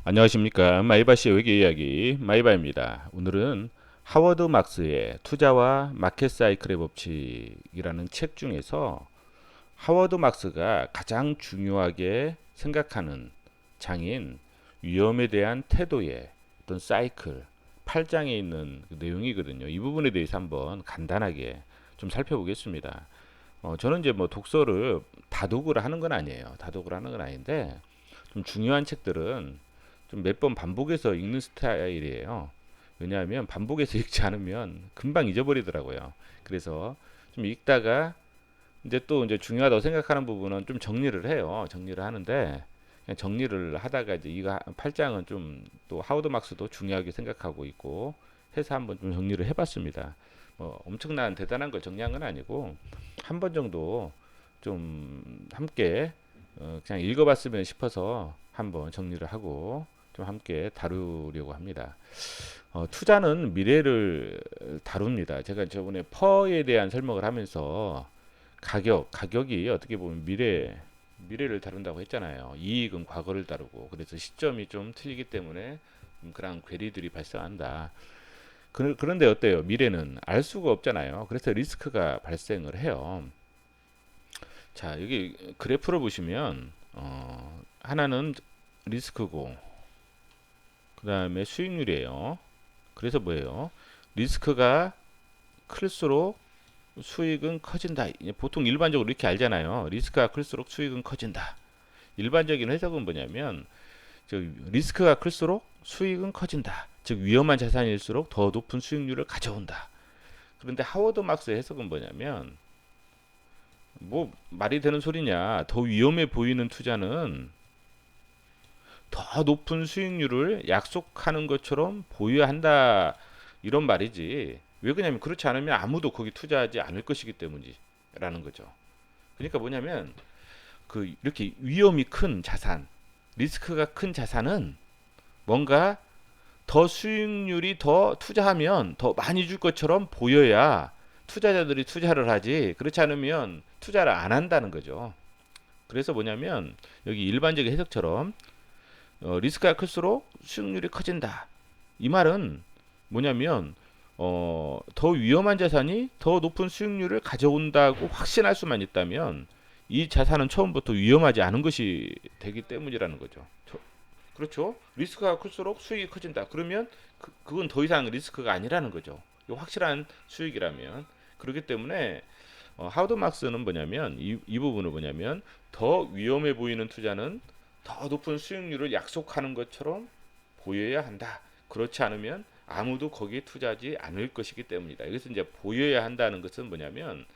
안녕하십니까. 마이바시의 외계 이야기 마이바입니다. 오늘은 하워드 막스의 투자와 마켓 사이클의 법칙이라는 책 중에서 하워드 막스가 가장 중요하게 생각하는 장인 위험에 대한 태도의 어떤 사이클 8장에 있는 그 내용이거든요. 이 부분에 대해서 한번 간단하게 좀 살펴보겠습니다. 저는 이제 뭐 독서를 다독을 하는 건 아니에요. 다독을 하는 건 아닌데 좀 중요한 책들은 좀 몇 번 반복해서 읽는 스타일이에요. 왜냐하면 반복해서 읽지 않으면 금방 잊어버리더라고요. 그래서 좀 읽다가 이제 또 이제 중요하다고 생각하는 부분은 좀 정리를 해요. 정리를 하는데 그냥 정리를 하다가 이제 이거 8장은 좀 또 하워드 막스도 중요하게 생각하고 있고 해서 한번 좀 정리를 해봤습니다. 뭐 엄청난 대단한 걸 정리한 건 아니고 한 번 정도 좀 함께 그냥 읽어봤으면 싶어서 한번 정리를 하고 좀 함께 다루려고 합니다. 투자는 미래를 다룹니다. 제가 저번에 퍼에 대한 설명을 하면서 가격이 어떻게 보면 미래를 다룬다고 했잖아요. 이익은 과거를 다루고 그래서 시점이 좀 틀리기 때문에 그런 괴리들이 발생한다. 그런데 어때요? 미래는 알 수가 없잖아요. 그래서 리스크가 발생을 해요. 자, 여기 그래프를 보시면 하나는 리스크고 그 다음에 수익률이에요. 그래서 뭐예요? 리스크가 클수록 수익은 커진다. 보통 일반적으로 이렇게 알잖아요. 리스크가 클수록 수익은 커진다. 일반적인 해석은 뭐냐면 리스크가 클수록 수익은 커진다. 즉 위험한 자산일수록 더 높은 수익률을 가져온다. 그런데 하워드 막스의 해석은 뭐냐면 뭐 말이 되는 소리냐. 더 위험해 보이는 투자는 더 높은 수익률을 약속하는 것처럼 보여야 한다. 이런 말이지. 왜 그러냐면 그렇지 않으면 아무도 거기 투자하지 않을 것이기 때문이라는 거죠. 그러니까 뭐냐면 그 이렇게 위험이 큰 자산, 리스크가 큰 자산은 뭔가 더 수익률이 더 투자하면 더 많이 줄 것처럼 보여야 투자자들이 투자를 하지. 그렇지 않으면 투자를 안 한다는 거죠. 그래서 뭐냐면 여기 일반적인 해석처럼 리스크가 클수록 수익률이 커진다. 이 말은 뭐냐면 더 위험한 자산이 더 높은 수익률을 가져온다고 확신할 수만 있다면 이 자산은 처음부터 위험하지 않은 것이 되기 때문이라는 거죠. 그렇죠? 리스크가 클수록 수익이 커진다. 그러면 그건 더 이상 리스크가 아니라는 거죠. 확실한 수익이라면. 그렇기 때문에 하우드 막스는 뭐냐면 이 부분은 뭐냐면 더 위험해 보이는 투자는 더 높은 수익률을 약속하는 것처럼 보여야 한다. 그렇지 않으면 아무도 거기에 투자하지 않을 것이기 때문이다. 여기서 이제 보여야 한다는 것은 뭐냐면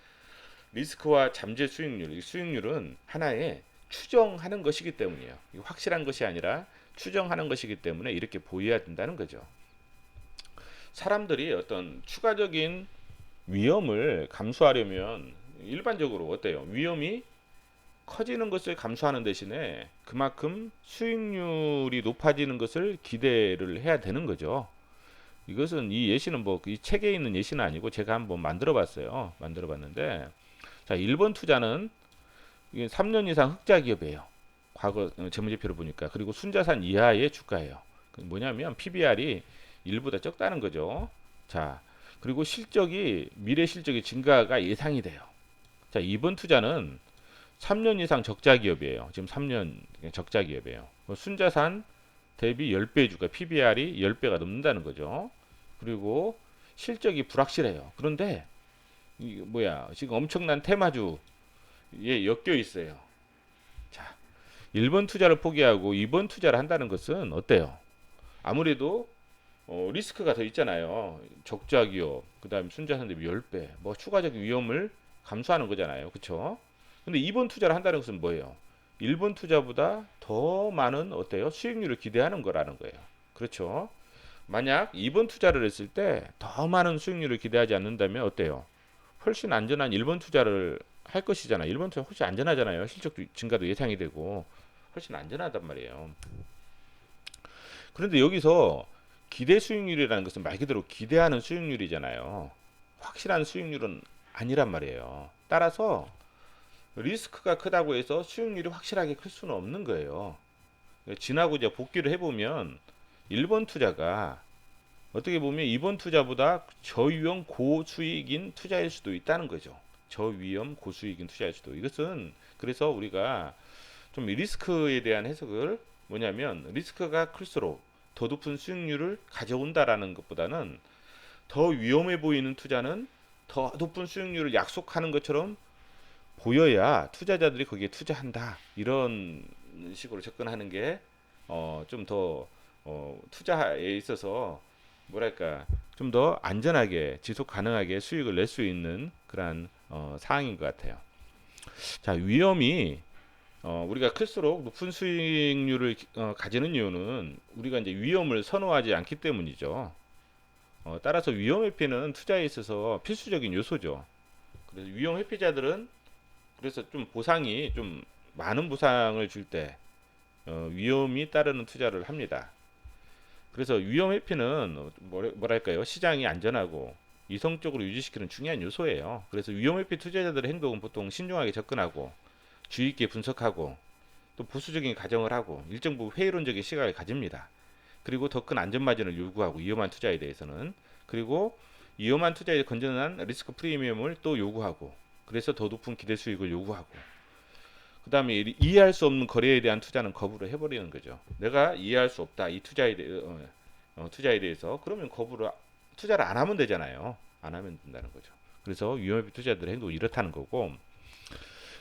리스크와 잠재 수익률, 이 수익률은 하나의 추정하는 것이기 때문이에요. 확실한 것이 아니라 추정하는 것이기 때문에 이렇게 보여야 된다는 거죠. 사람들이 어떤 추가적인 위험을 감수하려면 일반적으로 어때요? 위험이 커지는 것을 감수하는 대신에 그만큼 수익률이 높아지는 것을 기대를 해야 되는 거죠. 이것은 이 예시는 뭐 이 책에 있는 예시는 아니고 제가 한번 만들어 봤어요. 만들어 봤는데 자, 1번 투자는 이게 3년 이상 흑자 기업이에요. 과거 재무제표를 보니까. 그리고 순자산 이하의 주가예요. 뭐냐면 PBR이 1보다 적다는 거죠. 자, 그리고 실적이 미래 실적의 증가가 예상이 돼요. 자, 2번 투자는 3년 이상 적자 기업이에요. 지금 3년 적자 기업이에요. 순자산 대비 10배 주가 PBR이 10배가 넘는다는 거죠. 그리고 실적이 불확실해요. 그런데 이 뭐야? 지금 엄청난 테마주에 엮여 있어요. 자, 1번 투자를 포기하고 2번 투자를 한다는 것은 어때요? 아무래도 리스크가 더 있잖아요. 적자 기업, 그다음에 순자산 대비 10배, 뭐 추가적인 위험을 감수하는 거잖아요. 그렇죠? 근데 2번 투자를 한다는 것은 뭐예요? 1번 투자보다 더 많은 어때요? 수익률을 기대하는 거라는 거예요. 그렇죠? 만약 2번 투자를 했을 때 더 많은 수익률을 기대하지 않는다면 어때요? 훨씬 안전한 1번 투자를 할 것이잖아요. 1번 투자 훨씬 안전하잖아요. 실적도 증가도 예상이 되고 훨씬 안전하단 말이에요. 그런데 여기서 기대 수익률이라는 것은 말 그대로 기대하는 수익률이잖아요. 확실한 수익률은 아니란 말이에요. 따라서 리스크가 크다고 해서 수익률이 확실하게 클 수는 없는 거예요. 지나고 이제 복귀를 해보면 1번 투자가 어떻게 보면 2번 투자보다 저위험 고수익인 투자일 수도 있다는 거죠. 저위험 고수익인 투자일 수도. 이것은 그래서 우리가 좀 리스크에 대한 해석을 뭐냐면 리스크가 클수록 더 높은 수익률을 가져온다라는 것보다는 더 위험해 보이는 투자는 더 높은 수익률을 약속하는 것처럼 보여야 투자자들이 거기에 투자한다. 이런 식으로 접근하는 게 좀 더 투자에 있어서 뭐랄까 좀 더 안전하게 지속 가능하게 수익을 낼 수 있는 그러한 사항인 것 같아요. 자, 위험이 우리가 클수록 높은 수익률을 가지는 이유는 우리가 이제 위험을 선호하지 않기 때문이죠. 따라서 위험 회피는 투자에 있어서 필수적인 요소죠. 그래서 위험 회피자들은 그래서 좀 보상이 좀 많은 보상을 줄 때 위험이 따르는 투자를 합니다. 그래서 위험 회피는 뭐랄까요? 시장이 안전하고 이성적으로 유지시키는 중요한 요소예요. 그래서 위험 회피 투자자들의 행동은 보통 신중하게 접근하고 주의 있게 분석하고 또 보수적인 가정을 하고 일정 부분 회의론적인 시각을 가집니다. 그리고 더 큰 안전 마진을 요구하고 위험한 투자에 대해서는 그리고 위험한 투자에 건전한 리스크 프리미엄을 또 요구하고 그래서 더 높은 기대 수익을 요구하고 그 다음에 이해할 수 없는 거래에 대한 투자는 거부를 해버리는 거죠. 내가 이해할 수 없다 이 투자에 대해서 그러면 투자를 안 하면 되잖아요. 안 하면 된다는 거죠. 그래서 위험해 투자들의 행동이 이렇다는 거고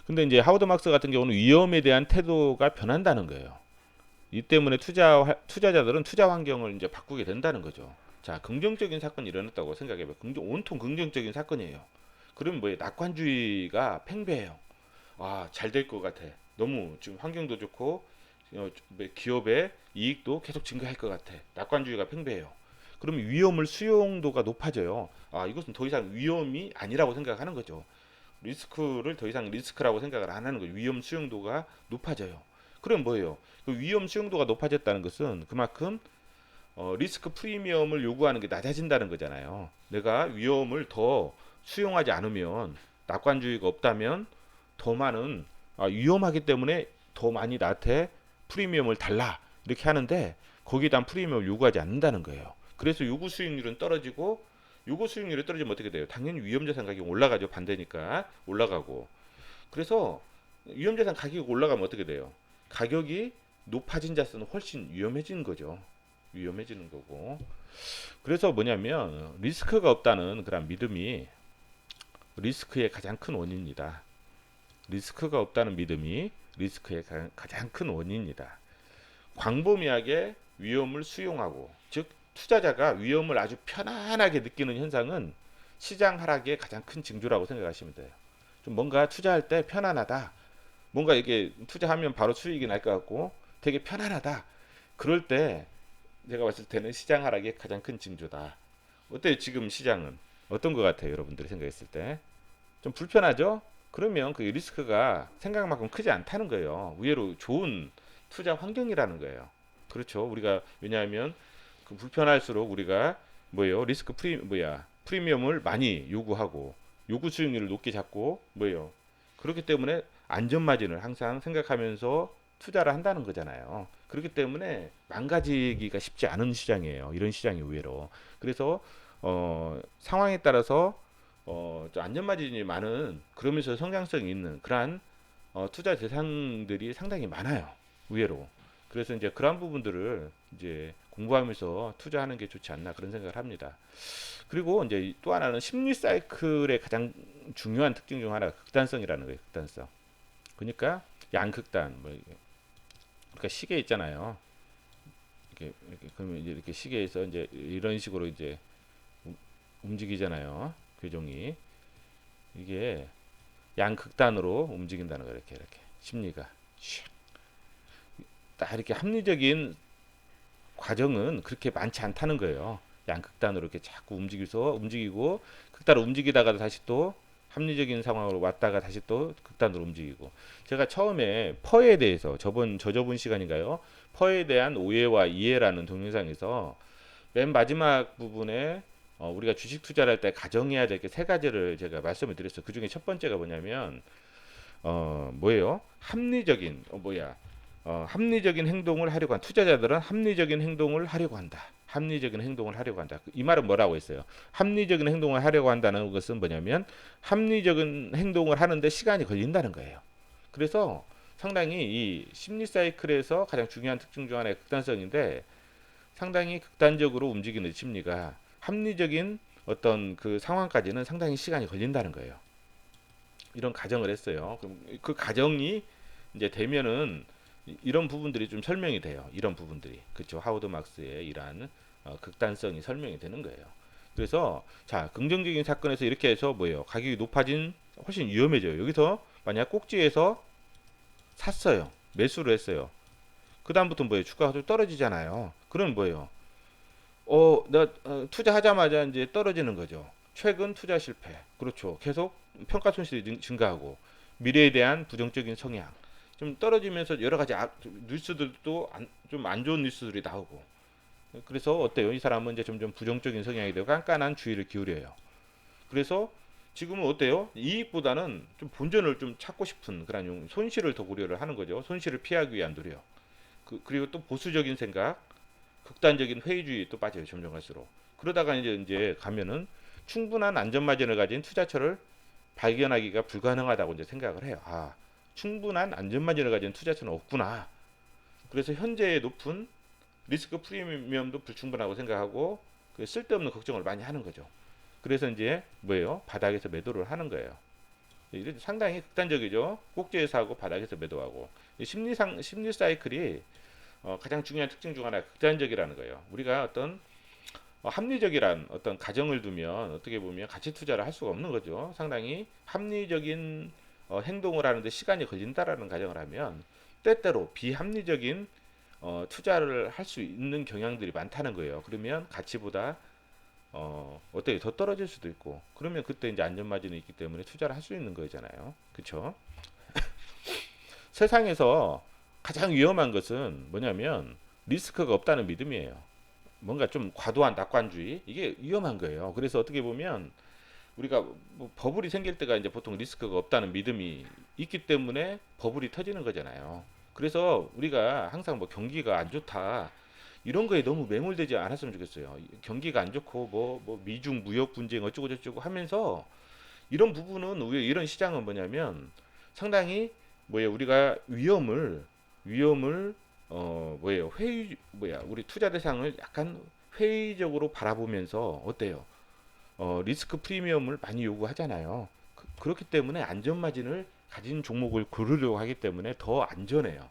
근데 이제 하워드 막스 같은 경우는 위험에 대한 태도가 변한다는 거예요. 이 때문에 투자자들은 투자 환경을 이제 바꾸게 된다는 거죠. 자, 긍정적인 사건이 일어났다고 생각해봐요. 온통 긍정적인 사건이에요. 그러면 뭐예요? 낙관주의가 팽배해요. 아, 잘 될 것 같아. 너무 지금 환경도 좋고 기업의 이익도 계속 증가할 것 같아. 낙관주의가 팽배해요. 그러면 위험을 수용도가 높아져요. 아, 이것은 더 이상 위험이 아니라고 생각하는 거죠. 리스크를 더 이상 리스크라고 생각을 안 하는 거예요. 위험 수용도가 높아져요. 그럼 뭐예요? 그 위험 수용도가 높아졌다는 것은 그만큼 리스크 프리미엄을 요구하는 게 낮아진다는 거잖아요. 내가 위험을 더 수용하지 않으면 낙관주의가 없다면 더 많은 위험하기 때문에 더 많이 나한테 프리미엄을 달라 이렇게 하는데 거기에 대한 프리미엄을 요구하지 않는다는 거예요. 그래서 요구 수익률은 떨어지고 요구 수익률이 떨어지면 어떻게 돼요? 당연히 위험자산 가격이 올라가죠. 반대니까 올라가고 그래서 위험자산 가격이 올라가면 어떻게 돼요? 가격이 높아진 자산은 훨씬 위험해지는 거죠. 위험해지는 거고 그래서 뭐냐면 리스크가 없다는 그런 믿음이 리스크의 가장 큰 원인이다. 리스크가 없다는 믿음이 리스크의 가장 큰 원인이다. 광범위하게 위험을 수용하고 즉 투자자가 위험을 아주 편안하게 느끼는 현상은 시장 하락의 가장 큰 징조라고 생각하시면 돼요. 좀 뭔가 투자할 때 편안하다. 뭔가 이게 투자하면 바로 수익이 날 것 같고 되게 편안하다. 그럴 때 제가 봤을 때는 시장 하락의 가장 큰 징조다. 어때요? 지금 시장은 어떤 것 같아요? 여러분들이 생각했을 때 좀 불편하죠? 그러면 그 리스크가 생각만큼 크지 않다는 거예요. 의외로 좋은 투자 환경이라는 거예요. 그렇죠? 우리가 왜냐하면 그 불편할수록 우리가 뭐예요? 프리미엄을 많이 요구하고 요구 수익률을 높게 잡고 뭐예요? 그렇기 때문에 안전 마진을 항상 생각하면서 투자를 한다는 거잖아요. 그렇기 때문에 망가지기가 쉽지 않은 시장이에요. 이런 시장이 의외로. 그래서 상황에 따라서 안전 마진이 많은 그러면서 성장성이 있는 그러한 투자 대상들이 상당히 많아요. 의외로. 그래서 이제 그런 부분들을 이제 공부하면서 투자하는 게 좋지 않나 그런 생각을 합니다. 그리고 이제 또 하나는 심리 사이클의 가장 중요한 특징 중 하나가 극단성이라는 거예요. 극단성. 그러니까 양극단 그러니까 시계 있잖아요. 그러면 이제 이렇게 시계에서 이제 이런 식으로 이제 움직이잖아요. 교종이 이게 양극단으로 움직인다는 거예요. 이렇게 심리가 딱 이렇게 합리적인 과정은 그렇게 많지 않다는 거예요. 양극단으로 이렇게 자꾸 움직이고 극단으로 움직이다가 다시 또 합리적인 상황으로 왔다가 다시 또 극단으로 움직이고 제가 처음에 퍼에 대해서 저저번 시간인가요? 퍼에 대한 오해와 이해라는 동영상에서 맨 마지막 부분에 우리가 주식 투자를 할 때 가정해야 될 게 세 가지를 제가 말씀을 드렸어요. 그 중에 첫 번째가 뭐냐면 뭐예요? 합리적인 합리적인 행동을 하려고 한 투자자들은 합리적인 행동을 하려고 한다. 합리적인 행동을 하려고 한다. 이 말은 뭐라고 했어요? 합리적인 행동을 하려고 한다는 것은 뭐냐면 합리적인 행동을 하는데 시간이 걸린다는 거예요. 그래서 상당히 이 심리 사이클에서 가장 중요한 특징 중 하나의 극단성인데 상당히 극단적으로 움직이는 심리가 합리적인 어떤 그 상황까지는 상당히 시간이 걸린다는 거예요. 이런 가정을 했어요. 그럼 그 가정이 이제 되면은 이런 부분들이 좀 설명이 돼요. 이런 부분들이 그렇죠. 하워드 막스의 이러한 극단성이 설명이 되는 거예요. 그래서 자 긍정적인 사건에서 이렇게 해서 뭐예요? 가격이 높아진 훨씬 위험해져요. 여기서 만약 꼭지에서 샀어요. 매수를 했어요. 그 다음부터 뭐예요? 주가가 좀 떨어지잖아요. 그럼 뭐예요? 나 투자하자마자 이제 떨어지는 거죠. 최근 투자 실패. 그렇죠. 계속 평가 손실이 증가하고 미래에 대한 부정적인 성향. 좀 떨어지면서 여러 가지 뉴스들도 좀 안 좋은 뉴스들이 나오고. 그래서 어때요? 이 사람은 이제 점점 부정적인 성향이 되고 깐깐한 주의를 기울여요. 그래서 지금은 어때요? 이익보다는 좀 본전을 좀 찾고 싶은 그런 손실을 더 고려를 하는 거죠. 손실을 피하기 위한 노력. 그리고 또 보수적인 생각, 극단적인 회의주의 또 빠져요. 점점 갈수록. 그러다가 이제 가면은 충분한 안전 마진을 가진 투자처를 발견하기가 불가능하다고 이제 생각을 해요. 아, 충분한 안전 마진을 가진 투자처는 없구나. 그래서 현재의 높은 리스크 프리미엄도 불충분하고 생각하고 그 쓸데없는 걱정을 많이 하는 거죠. 그래서 이제 뭐예요? 바닥에서 매도를 하는 거예요. 이게 상당히 극단적이죠. 꼭지에서 하고 바닥에서 매도하고 심리 사이클이 가장 중요한 특징 중 하나 극단적이라는 거예요. 우리가 어떤 합리적이란 어떤 가정을 두면 어떻게 보면 가치 투자를 할 수가 없는 거죠. 상당히 합리적인 행동을 하는데 시간이 걸린다라는 가정을 하면 때때로 비합리적인 투자를 할 수 있는 경향들이 많다는 거예요. 그러면 가치보다 어떻게 더 떨어질 수도 있고 그러면 그때 이제 안전 마진이 있기 때문에 투자를 할 수 있는 거잖아요. 그렇죠? 세상에서 가장 위험한 것은 뭐냐면 리스크가 없다는 믿음이에요. 뭔가 좀 과도한 낙관주의 이게 위험한 거예요. 그래서 어떻게 보면 우리가 뭐 버블이 생길 때가 이제 보통 리스크가 없다는 믿음이 있기 때문에 버블이 터지는 거잖아요. 그래서 우리가 항상 뭐 경기가 안 좋다 이런 거에 너무 매몰되지 않았으면 좋겠어요. 경기가 안 좋고 뭐 미중 무역 분쟁 어쩌고 저쩌고 하면서 이런 부분은 오히려 이런 시장은 뭐냐면 상당히 뭐예요 우리가 위험을 뭐예요 회의 뭐야 우리 투자 대상을 약간 회의적으로 바라보면서 어때요 리스크 프리미엄을 많이 요구하잖아요. 그렇기 때문에 안전 마진을 가진 종목을 고르려고 하기 때문에 더 안전해요.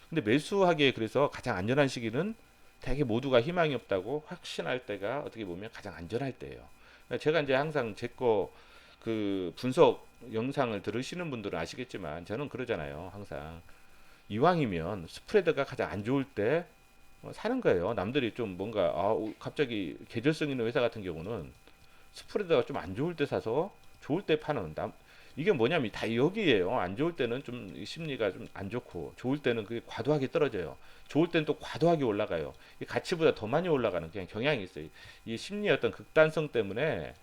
근데 매수하기에 그래서 가장 안전한 시기는 되게 모두가 희망이 없다고 확신할 때가 어떻게 보면 가장 안전할 때예요. 그러니까 제가 이제 항상 제 거 그 분석 영상을 들으시는 분들은 아시겠지만 저는 그러잖아요. 항상 이왕이면 스프레드가 가장 안 좋을 때 사는 거예요. 남들이 좀 뭔가 갑자기 계절성 있는 회사 같은 경우는 스프레드가 좀 안 좋을 때 사서 좋을 때 파는 이게 뭐냐면 다 여기에요. 안 좋을 때는 좀 심리가 좀 안 좋고 좋을 때는 그게 과도하게 떨어져요. 좋을 때는 또 과도하게 올라가요. 이 가치보다 더 많이 올라가는 그냥 경향이 있어요. 이 심리의 어떤 극단성 때문에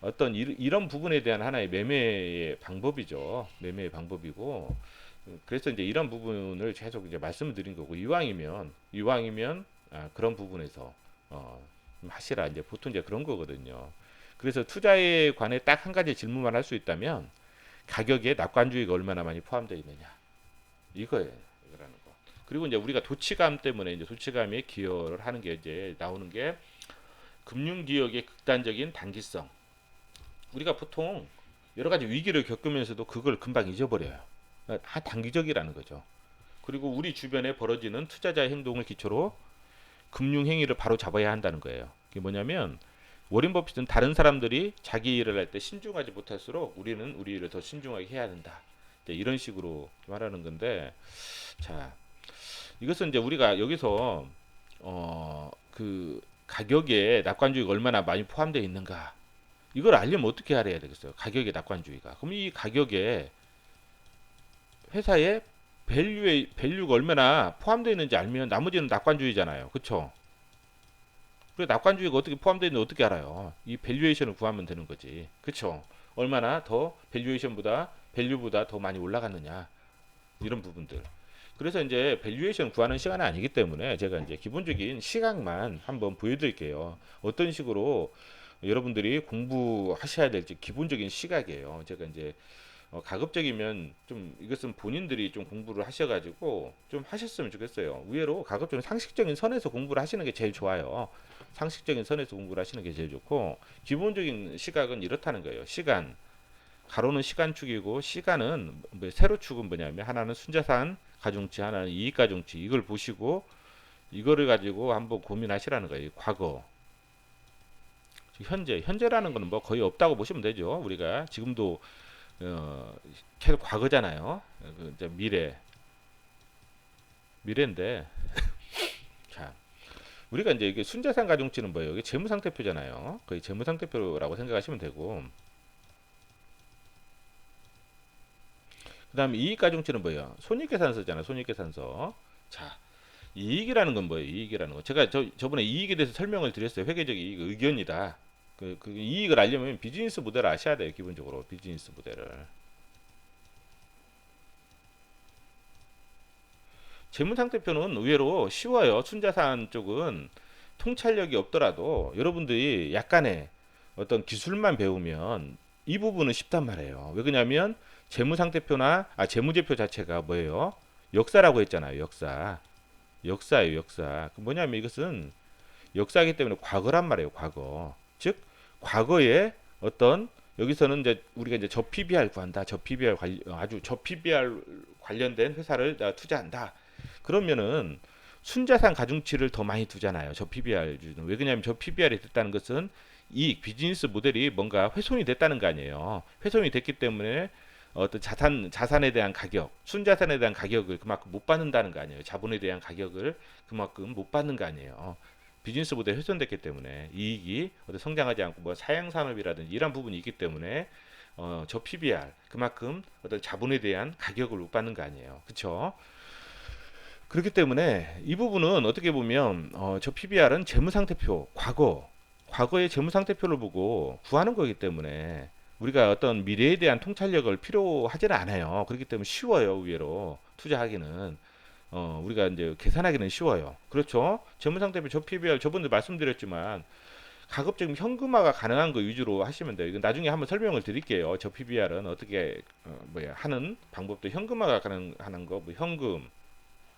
어떤 이런 부분에 대한 하나의 매매의 방법이죠. 매매의 방법이고 그래서 이제 이런 부분을 계속 이제 말씀을 드린 거고 이왕이면 그런 부분에서 하시라 이제 보통 이제 그런 거거든요. 그래서 투자에 관해 딱 한 가지 질문만 할 수 있다면 가격에 낙관주의가 얼마나 많이 포함되어 있느냐 이거예요. 이거라는 거. 그리고 이제 우리가 도치감 때문에 이제 도치감에 기여를 하는 게 이제 나오는 게 금융기업의 극단적인 단기성. 우리가 보통 여러 가지 위기를 겪으면서도 그걸 금방 잊어버려요. 단기적이라는 거죠. 그리고 우리 주변에 벌어지는 투자자의 행동을 기초로 금융 행위를 바로 잡아야 한다는 거예요. 그게 뭐냐면 워렌 버핏은 다른 사람들이 자기 일을 할 때 신중하지 못할수록 우리는 우리 일을 더 신중하게 해야 된다. 이런 식으로 말하는 건데, 자 이것은 이제 우리가 여기서 그 가격에 낙관주의가 얼마나 많이 포함되어 있는가 이걸 알려면 어떻게 알아야 되겠어요? 가격의 낙관주의가. 그럼 이 가격에 회사의 밸류가 얼마나 포함되어 있는지 알면 나머지는 낙관주의잖아요. 그쵸? 그래 낙관주의가 어떻게 포함되어 있는지 어떻게 알아요? 이 밸류에이션을 구하면 되는 거지. 그쵸? 얼마나 더 밸류에이션보다 밸류보다 더 많이 올라갔느냐 이런 부분들. 그래서 이제 밸류에이션 구하는 시간은 아니기 때문에 제가 이제 기본적인 시각만 한번 보여드릴게요. 어떤 식으로 여러분들이 공부하셔야 될지 기본적인 시각이에요. 제가 이제 가급적이면 좀 이것은 본인들이 좀 공부를 하셔가지고 좀 하셨으면 좋겠어요. 의외로 가급적이면 상식적인 선에서 공부를 하시는 게 제일 좋아요. 상식적인 선에서 공부를 하시는 게 제일 좋고 기본적인 시각은 이렇다는 거예요. 시간 가로는 시간축이고 시간은 뭐 세로축은 뭐냐면 하나는 순자산 가중치 하나는 이익가중치 이걸 보시고 이거를 가지고 한번 고민하시라는 거예요. 과거 현재라는 거는 뭐 거의 없다고 보시면 되죠. 우리가 지금도 계속 과거잖아요. 이제 미래인데 자 우리가 이제 이게 순자산 가중치는 뭐예요? 이게 재무상태표잖아요. 거의 재무상태표라고 생각하시면 되고 그 다음에 이익가중치는 뭐예요? 손익계산서잖아요. 손익계산서. 자, 이익이라는 건 뭐예요? 이익이라는 거. 제가 저번에 이익에 대해서 설명을 드렸어요. 회계적 이익 의견이다. 그 이익을 알려면 비즈니스 모델을 아셔야 돼요. 기본적으로 비즈니스 모델을. 재무상태표는 의외로 쉬워요. 순자산 쪽은 통찰력이 없더라도 여러분들이 약간의 어떤 기술만 배우면 이 부분은 쉽단 말이에요. 왜 그러냐면 재무상태표나 재무제표 자체가 뭐예요? 역사라고 했잖아요. 역사예요. 역사. 뭐냐면 이것은 역사이기 때문에 과거란 말이에요. 과거. 즉 과거에 어떤 여기서는 이제 우리가 이제 저 PBR 구한다. 아주 저 PBR 관련된 회사를 투자한다. 그러면은 순자산 가중치를 더 많이 두잖아요. 저 PBR 왜 그러냐면 저 PBR이 됐다는 것은 이 비즈니스 모델이 뭔가 훼손이 됐다는 거 아니에요. 훼손이 됐기 때문에 어떤 자산에 대한 가격, 순자산에 대한 가격을 그만큼 못 받는다는 거 아니에요. 자본에 대한 가격을 그만큼 못 받는 거 아니에요. 비즈니스 모델이 훼손됐기 때문에 이익이 어떤 성장하지 않고 뭐 사양 산업이라든지 이런 부분이 있기 때문에 저 PBR 그만큼 어떤 자본에 대한 가격을 못 받는 거 아니에요. 그렇죠? 그렇기 때문에 이 부분은 어떻게 보면 저 PBR은 재무상태표 과거의 재무상태표를 보고 구하는 거기 때문에 우리가 어떤 미래에 대한 통찰력을 필요로 하지는 않아요. 그렇기 때문에 쉬워요. 의외로 투자하기는 우리가 이제 계산하기는 쉬워요. 그렇죠? 재무상태표 저 PBR 저번에 말씀드렸지만 가급적 현금화가 가능한 거 위주로 하시면 돼요. 이건 나중에 한번 설명을 드릴게요. 저 PBR은 어떻게 하는 방법도 현금화가 가능한 거, 뭐 현금,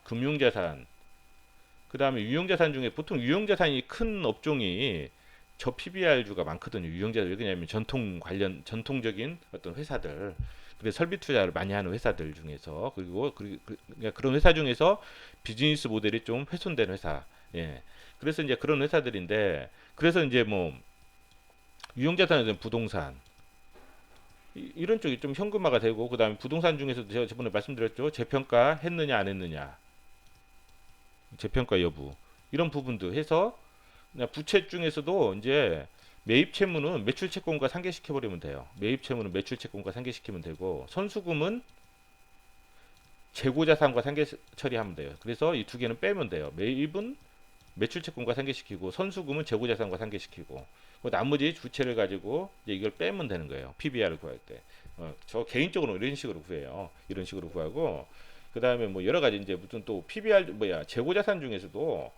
금융자산, 그 다음에 유형자산 중에 보통 유형자산이 큰 업종이 저 PBR주가 많거든요. 유형자산. 왜냐하면 전통적인 어떤 회사들, 그래서 설비 투자를 많이 하는 회사들 중에서 그러니까 그런 회사 중에서 비즈니스 모델이 좀 훼손된 회사. 예. 그래서 이제 그런 회사들인데 그래서 이제 뭐 유형자산은 부동산 이런 쪽이 좀 현금화가 되고 그 다음에 부동산 중에서도 제가 저번에 말씀드렸죠. 재평가 했느냐 안 했느냐. 재평가 여부 이런 부분도 해서 부채 중에서도 이제 매입 채무는 매출 채권과 상계시켜 버리면 돼요. 매입 채무는 매출 채권과 상계시키면 되고 선수금은 재고 자산과 상계 처리하면 돼요. 그래서 이 두 개는 빼면 돼요. 매입은 매출 채권과 상계시키고 선수금은 재고 자산과 상계시키고 나머지 주체를 가지고 이제 이걸 빼면 되는 거예요. PBR을 구할 때. 저 개인적으로 이런 식으로 구해요. 이런 식으로 구하고 그 다음에 뭐 여러 가지 이제 무슨 또 PBR 재고 자산 중에서도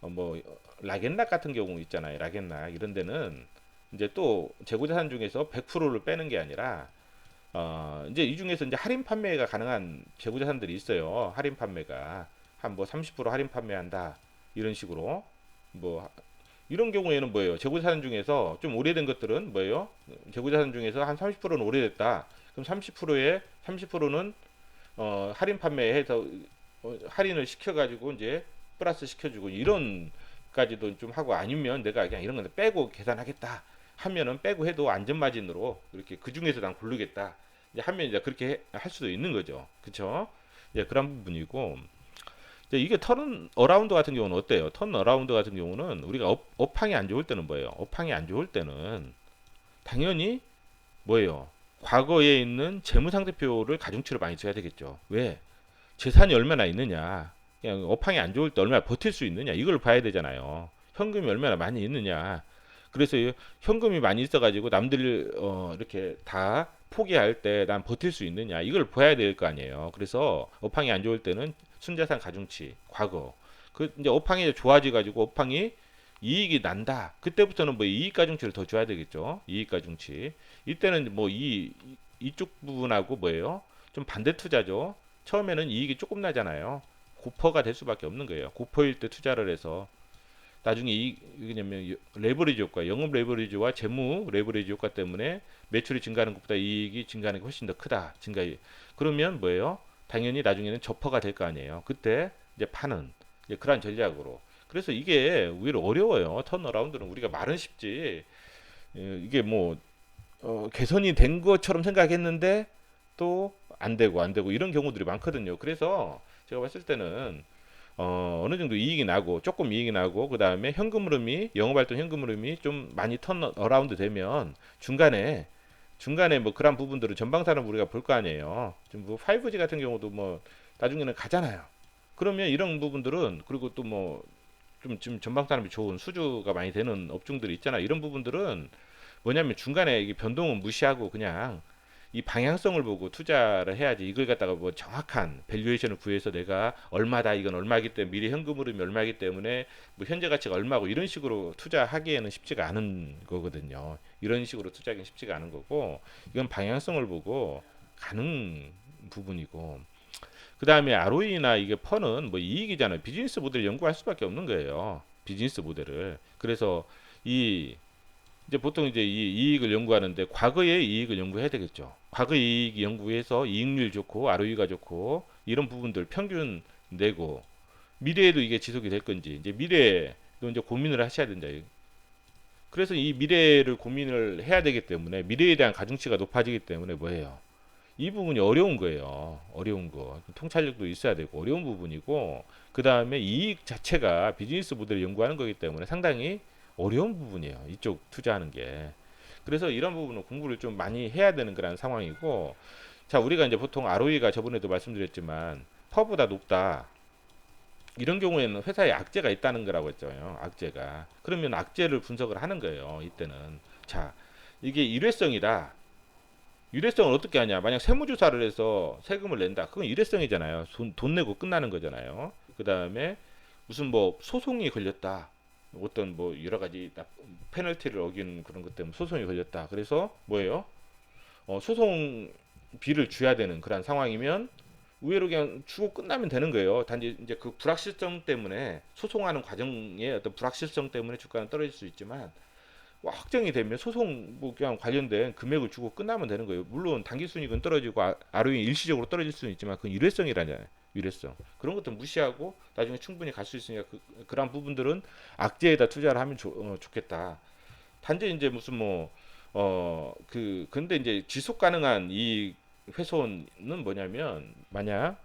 뭐 락앤락 같은 경우 있잖아요. 락앤락 이런 데는 이제 또 재고 자산 중에서 100%를 빼는 게 아니라 이제 이 중에서 이제 할인 판매가 가능한 재고 자산들이 있어요. 할인 판매가 한 뭐 30% 할인 판매한다 이런 식으로 뭐 이런 경우에는 뭐예요? 재고 자산 중에서 좀 오래된 것들은 뭐예요? 재고 자산 중에서 한 30%는 오래됐다. 그럼 30%는 할인 판매해서 할인을 시켜가지고 이제 플러스 시켜주고 이런까지도 좀 하고 아니면 내가 그냥 이런 거 빼고 계산하겠다 하면은 빼고 해도 안전마진으로 이렇게 그 중에서 난 고르겠다 이제 하면 이제 그렇게 할 수도 있는 거죠. 그쵸? 이제 그런 부분이고 이제 이게 턴 어라운드 같은 경우는 어때요? 턴 어라운드 같은 경우는 우리가 업황이 안 좋을 때는 뭐예요? 업황이 안 좋을 때는 당연히 뭐예요? 과거에 있는 재무상태표를 가중치를 많이 써야 되겠죠. 왜? 재산이 얼마나 있느냐, 그냥 업황이 안 좋을 때 얼마나 버틸 수 있느냐 이걸 봐야 되잖아요. 현금이 얼마나 많이 있느냐. 그래서 현금이 많이 있어가지고 남들 이렇게 다 포기할 때 난 버틸 수 있느냐 이걸 봐야 될 거 아니에요. 그래서 업황이 안 좋을 때는 순자산 가중치 과거 그 이제 업황이 좋아져 가지고 업황이 이익이 난다. 그때부터는 뭐 이익 가중치를 더 줘야 되겠죠. 이익 가중치. 이때는 뭐 이쪽 부분하고 뭐예요? 좀 반대 투자죠. 처음에는 이익이 조금 나잖아요. 고퍼가 될 수밖에 없는 거예요. 고퍼일 때 투자를 해서 나중에 이냐면 레버리지 효과, 영업 레버리지와 재무 레버리지 효과 때문에 매출이 증가하는 것보다 이익이 증가하는 게 훨씬 더 크다. 그러면 뭐예요? 당연히 나중에는 저퍼가 될 거 아니에요. 그때 이제 파는 이제 그러한 전략으로. 그래서 이게 오히려 어려워요. 턴어라운드는 우리가 말은 쉽지. 이게 뭐 개선이 된 것처럼 생각했는데 또 안 되고 이런 경우들이 많거든요. 그래서 제가 봤을 때는 어느 정도 이익이 나고 조금 이익이 나고 그 다음에 현금 흐름이 영업활동 현금 흐름이 좀 많이 턴 어라운드 되면 중간에 뭐 그런 부분들을 전방사는 우리가 볼 거 아니에요. 좀뭐 5G 같은 경우도 뭐 나중에는 가잖아요. 그러면 이런 부분들은 그리고 또 뭐 좀 지금 전방사람이 좋은 수주가 많이 되는 업종들이 있잖아. 이런 부분들은 뭐냐면 중간에 이 변동은 무시하고 그냥 이 방향성을 보고 투자를 해야지. 이걸 갖다가 뭐 정확한 밸류에이션을 구해서 내가 얼마다 이건 얼마기 때문에 미래 현금 흐름이 얼마기 때문에 뭐 현재 가치가 얼마고 이런 식으로 투자하기에는 쉽지가 않은 거거든요. 이런 식으로 투자하기는 쉽지가 않은 거고 이건 방향성을 보고 가는 부분이고 그 다음에 ROE나 이게 펀은 뭐 이익이잖아요. 비즈니스 모델을 연구할 수밖에 없는 거예요. 비즈니스 모델을. 그래서 이 이제 보통 이제 이 이익을 연구하는데 과거의 이익을 연구해야 되겠죠. 과거 이익 연구해서 이익률 좋고 ROE가 좋고 이런 부분들 평균 내고 미래에도 이게 지속이 될 건지 이제 미래도 이제 고민을 하셔야 된다. 그래서 이 미래를 고민을 해야 되기 때문에 미래에 대한 가중치가 높아지기 때문에 뭐예요? 이 부분이 어려운 거예요. 어려운 거. 통찰력도 있어야 되고 어려운 부분이고 그 다음에 이익 자체가 비즈니스 모델을 연구하는 거기 때문에 상당히 어려운 부분이에요. 이쪽 투자하는 게. 그래서 이런 부분은 공부를 좀 많이 해야 되는 그런 상황이고 자 우리가 이제 보통 ROE가 저번에도 말씀드렸지만 퍼보다 높다. 이런 경우에는 회사에 악재가 있다는 거라고 했잖아요. 악재가. 그러면 악재를 분석을 하는 거예요. 이때는. 자, 이게 일회성이다. 일회성을 어떻게 하냐? 만약 세무조사를 해서 세금을 낸다. 그건 일회성이잖아요. 돈 내고 끝나는 거잖아요. 그 다음에 무슨 뭐 소송이 걸렸다. 어떤 뭐 여러 가지 페널티를 어긴 그런 것 때문에 소송이 걸렸다. 그래서 뭐예요? 소송비를 줘야 되는 그런 상황이면 의외로 그냥 주고 끝나면 되는 거예요. 단지 이제 그 불확실성 때문에 소송하는 과정의 어떤 불확실성 때문에 주가는 떨어질 수 있지만 확정이 되면 소송 뭐 그냥 관련된 금액을 주고 끝나면 되는 거예요. 물론 단기 순이익은 떨어지고 ROE 일시적으로 떨어질 수는 있지만 그건 일회성이라잖아요. 일회성. 그런 것도 무시하고 나중에 충분히 갈 수 있으니까 그런 부분들은 악재에다 투자를 하면 좋겠다. 단지 이제 무슨 뭐 근데 이제 지속 가능한 이 훼손은 뭐냐면 만약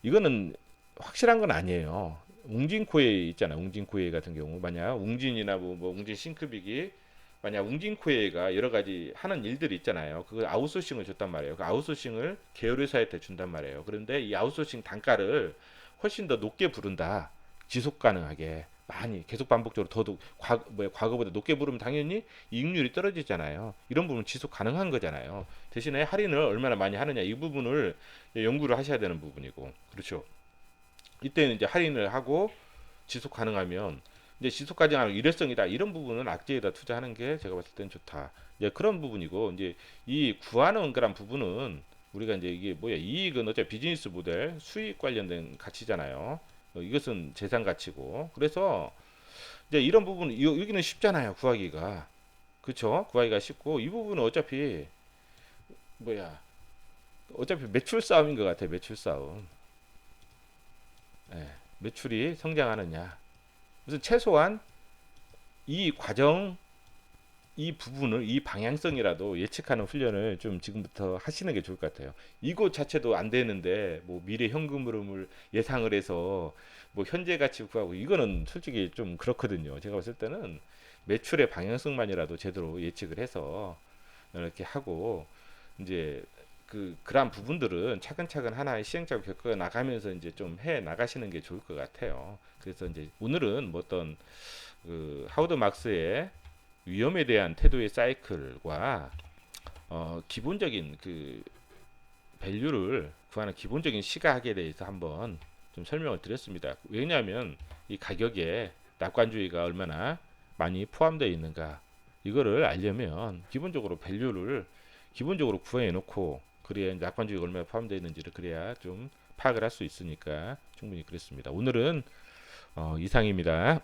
이거는 확실한 건 아니에요. 웅진코에 있잖아요. 웅진코에 같은 경우 만약 웅진이나 뭐 웅진 싱크빅이 만약 웅진코에가 여러 가지 하는 일들이 있잖아요. 그걸 아웃소싱을 줬단 말이에요. 그 아웃소싱을 계열회사한테 준단 말이에요. 그런데 이 아웃소싱 단가를 훨씬 더 높게 부른다. 지속 가능하게 많이 계속 반복적으로 과거보다 높게 부르면 당연히 이익률이 떨어지잖아요. 이런 부분 지속 가능한 거잖아요. 대신에 할인을 얼마나 많이 하느냐 이 부분을 연구를 하셔야 되는 부분이고 그렇죠. 이때는 이제 할인을 하고 지속 가능하면 이제 지속 가능한 일회성이다 이런 부분은 악재에다 투자하는 게 제가 봤을 때는 좋다. 이제 그런 부분이고 이제 이 구하는 그런 부분은 우리가 이제 이게 뭐야 이익은 어차피 비즈니스 모델 수익 관련된 가치잖아요. 이것은 재산 가치고 그래서 이제 이런 부분 여기는 쉽잖아요 구하기가 그쵸 구하기가 쉽고 이 부분은 뭐야 어차피 매출 싸움인 것 같아 매출 싸움. 예, 매출이 성장하느냐 무슨 최소한 이 과정 이 부분을 이 방향성이라도 예측하는 훈련을 좀 지금부터 하시는 게 좋을 것 같아요. 이거 자체도 안 되는데 뭐 미래 현금 흐름을 예상을 해서 뭐 현재 가치 구하고 이거는 솔직히 좀 그렇거든요. 제가 봤을 때는 매출의 방향성만이라도 제대로 예측을 해서 이렇게 하고 이제 그러한 부분들은 차근차근 하나의 시행착오 겪어 나가면서 이제 좀 해 나가시는 게 좋을 것 같아요. 그래서 이제 오늘은 뭐 어떤 그 하워드 막스의 위험에 대한 태도의 사이클과 기본적인 그 밸류를 구하는 기본적인 시각에 대해서 한번 좀 설명을 드렸습니다. 왜냐하면 이 가격에 낙관주의가 얼마나 많이 포함되어 있는가 이거를 알려면 기본적으로 밸류를 기본적으로 구해 놓고 그래야 낙관주의가 얼마나 포함되어 있는지를 그래야 좀 파악을 할 수 있으니까 충분히 그랬습니다. 오늘은 이상입니다.